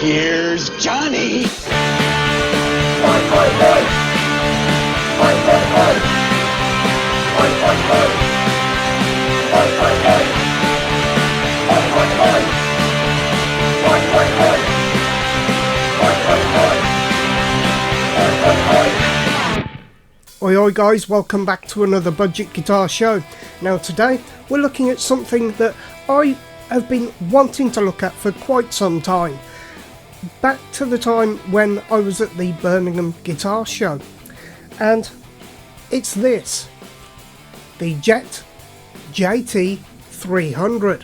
Here's Johnny. Hi, hi, hi. Hi, hi, hi. Hi, hi, hi. Hi, hi, hi. Hi, hi, hi. Hi, hi, hi. Hi, hi, hi. Hi, hi, hi. Oi oi guys, welcome back to another Budget Guitar Show. Now today we're looking at something that I have been wanting to look at for quite some time. Back to the time when I was at the Birmingham Guitar Show. And it's this. The Jet JT 300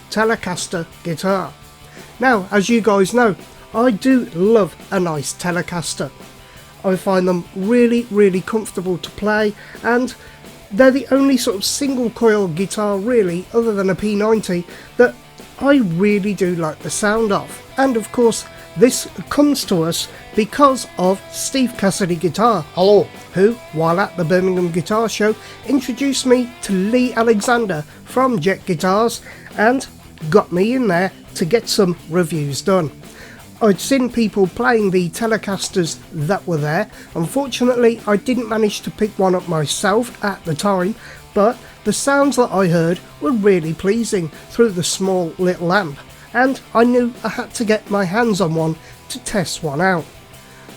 Telecaster guitar. Now, as you guys know, I do love a nice Telecaster. I find them really comfortable to play, and they're the only sort of single coil guitar really, other than a P90, that I really do like the sound of. And of course this comes to us because of Steve Cassidy Guitar, Hello. who, while at the Birmingham Guitar Show, introduced me to Lee Alexander from Jet Guitars and got me in there to get some reviews done. I'd seen people playing the Telecasters that were there. Unfortunately, I didn't manage to pick one up myself at the time, but the sounds that I heard were really pleasing through the small little amp, and I knew I had to get my hands on one to test one out.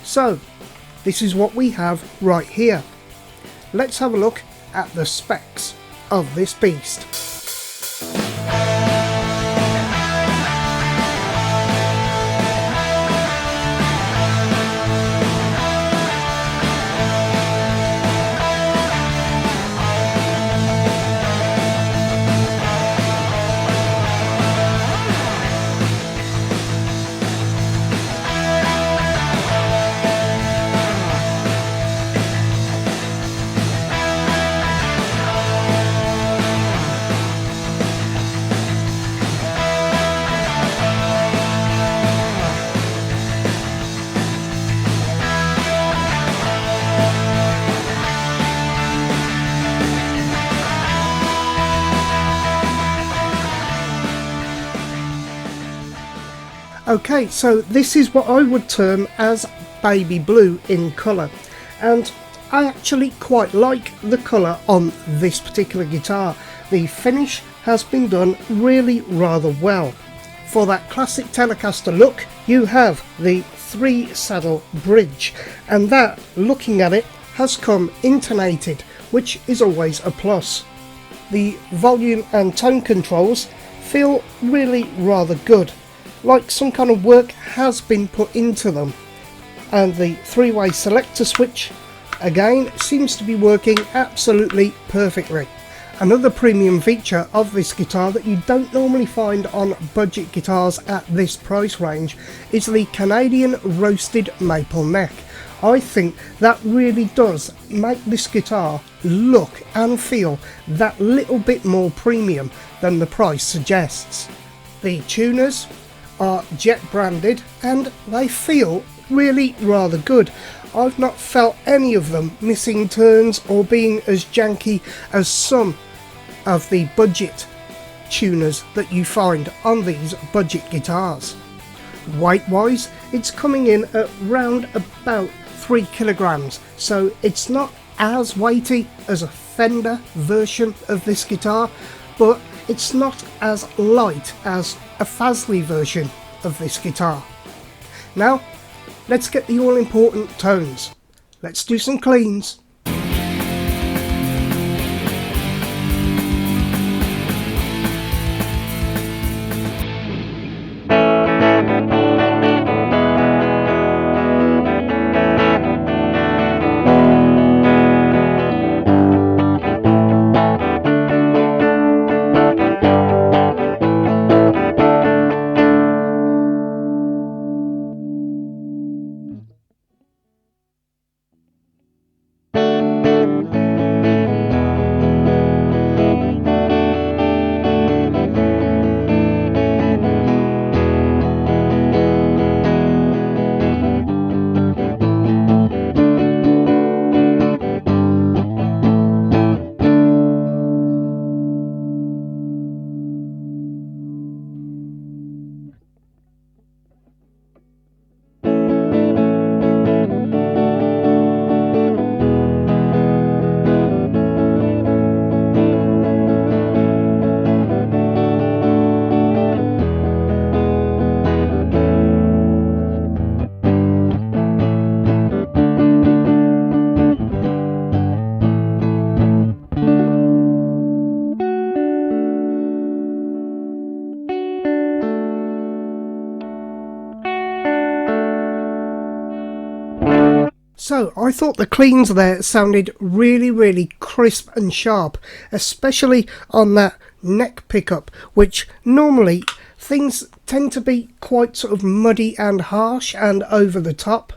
So, this is what we have right here. Let's have a look at the specs of this beast. Okay, so this is what I would term as baby blue in colour, and I actually quite like the colour on this particular guitar. The finish has been done really rather well. For that classic Telecaster look, you have the 3-saddle bridge, and that, looking at it, has come intonated, which is always a plus. The volume and tone controls feel really rather good, like some kind of work has been put into them, and the 3-way selector switch again seems to be working absolutely perfectly. Another premium feature of this guitar that you don't normally find on budget guitars at this price range is the Canadian roasted maple neck. I think that really does make this guitar look and feel that little bit more premium than the price suggests. The tuners are Jet branded and they feel really rather good. I've not felt any of them missing turns or being as janky as some of the budget tuners that you find on these budget guitars. Weight wise, it's coming in at round about 3 kilograms, so it's not as weighty as a Fender version of this guitar, but it's not as light as a Fasley version of this guitar. Now, let's get the all-important tones. Let's do some cleans. So I thought the cleans there sounded really crisp and sharp, especially on that neck pickup, which normally things tend to be quite sort of muddy and harsh and over the top.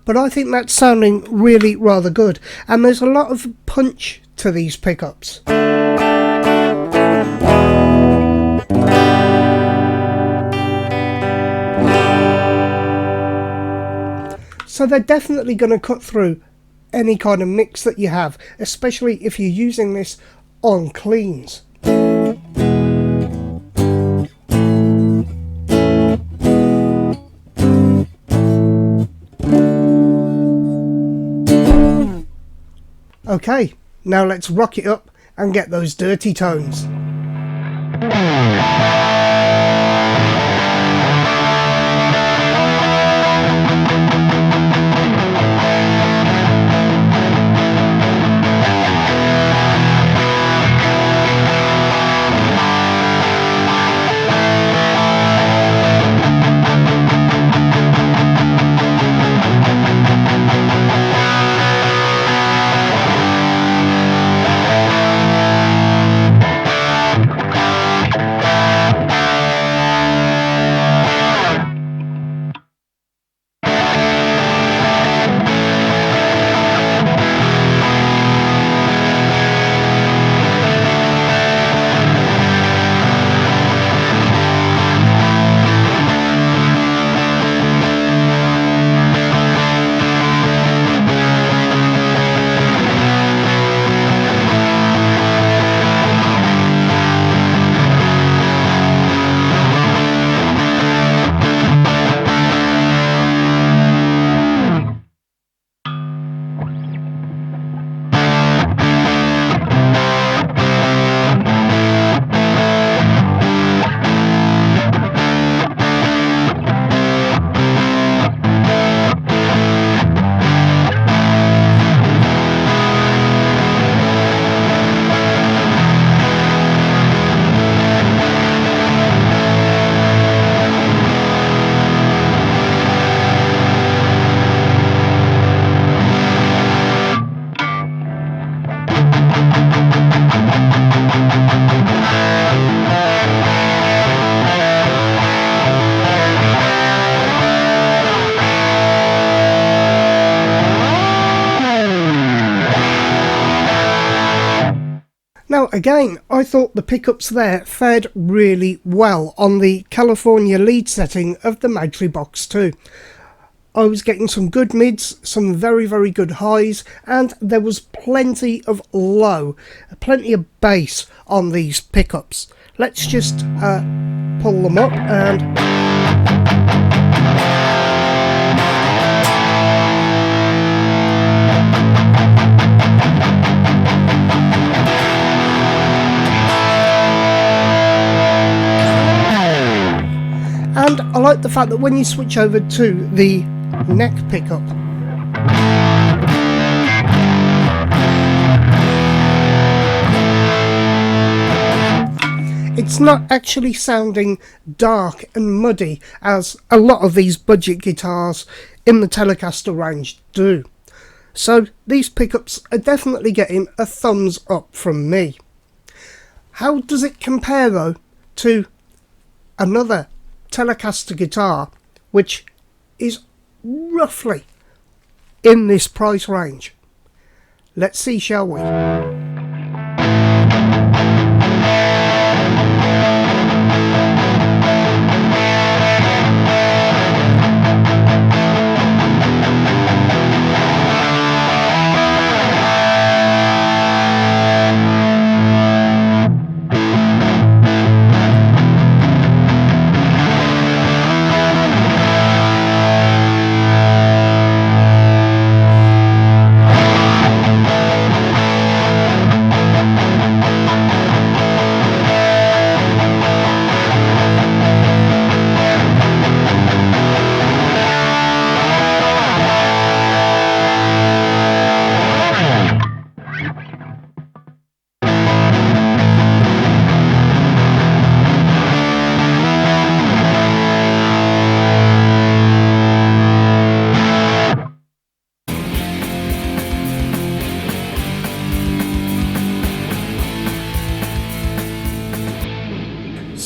But I think that's sounding really rather good, and there's a lot of punch to these pickups. So they're definitely going to cut through any kind of mix that you have, especially if you're using this on cleans. Okay, now let's rock it up and get those dirty tones. Now again, I thought the pickups there fared really well on the California lead setting of the Magri Box 2. I was getting some good mids, some very good highs, and there was plenty of low, plenty of bass on these pickups. Let's just pull them up and... And I like the fact that when you switch over to the neck pickup, it's not actually sounding dark and muddy as a lot of these budget guitars in the Telecaster range do. So these pickups are definitely getting a thumbs up from me. How does it compare though to another Telecaster guitar which is roughly in this price range? Let's see, shall we?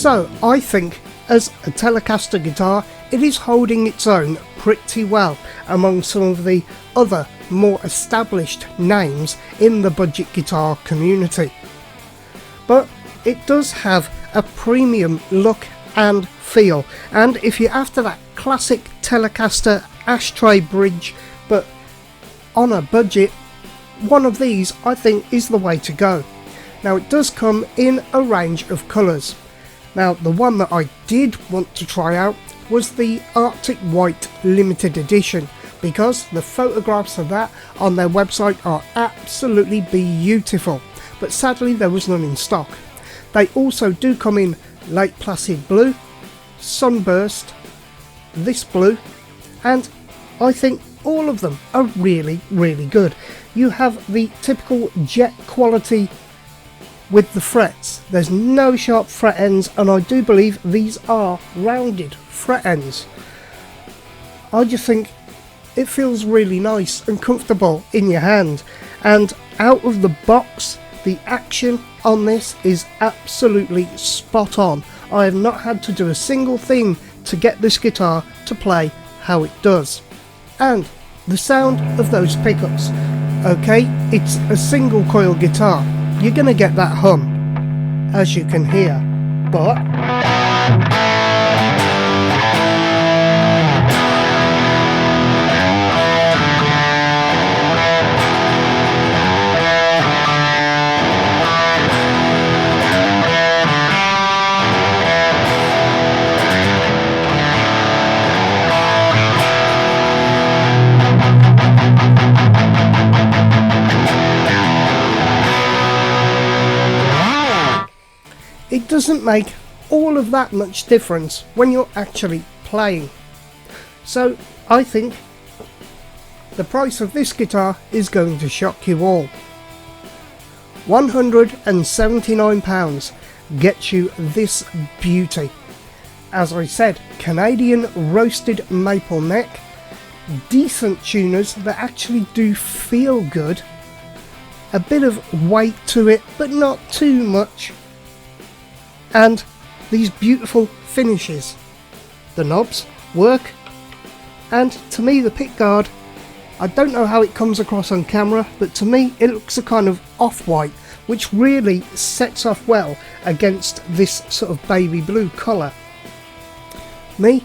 So I think as a Telecaster guitar it is holding its own pretty well among some of the other more established names in the budget guitar community. But it does have a premium look and feel, and if you're after that classic Telecaster ashtray bridge but on a budget, one of these I think is the way to go. Now it does come in a range of colours. Now the one that I did want to try out was the Arctic White limited edition, because the photographs of that on their website are absolutely beautiful, but sadly there was none in stock. They also do come in Lake Placid blue, Sunburst, this blue, and I think all of them are really good. You have the typical jet quality with the frets. There's no sharp fret ends, and I do believe these are rounded fret ends. I just think it feels really nice and comfortable in your hand, and out of the box the action on this is absolutely spot on. I have not had to do a single thing to get this guitar to play how it does. And the sound of those pickups, okay, it's a single coil guitar, you're gonna get that hum as you can hear, but it doesn't make all of that much difference when you're actually playing. So I think the price of this guitar is going to shock you all. £179 gets you this beauty. As I said, Canadian roasted maple neck, decent tuners that actually do feel good, a bit of weight to it but not too much, and these beautiful finishes. The knobs work, and to me the pickguard, I don't know how it comes across on camera, but to me it looks a kind of off-white, which really sets off well against this sort of baby blue colour. Me,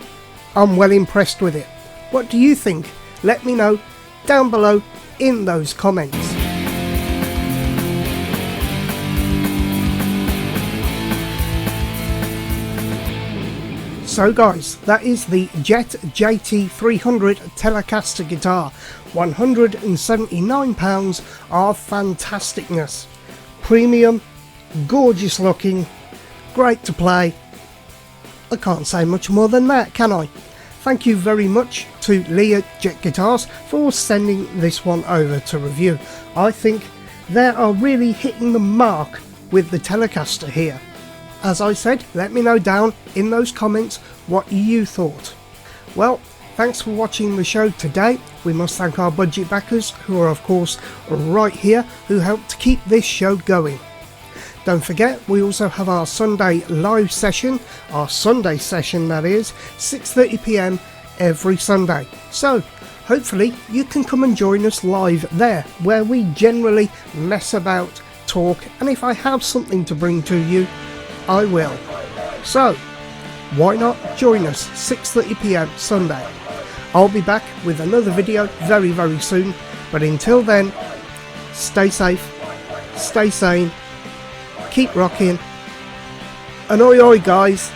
I'm well impressed with it. What do you think? Let me know down below in those comments. So guys, that is the Jet JT300 Telecaster guitar. £179 of fantasticness. Premium, gorgeous looking, great to play. I can't say much more than that, can I? Thank you very much to Leah Jet Guitars for sending this one over to review. I think they are really hitting the mark with the Telecaster here. As I said, let me know down in those comments what you thought. Well, thanks for watching the show today. We must thank our budget backers, who are of course right here, who help to keep this show going. Don't forget, we also have our Sunday live session, our Sunday session that is, 6:30 PM every Sunday. So hopefully you can come and join us live there, where we generally mess about, talk, and if I have something to bring to you, I will. So why not join us 6:30 PM Sunday. I'll be back with another video very soon, but until then, stay safe, stay sane, keep rocking, and oi oi guys.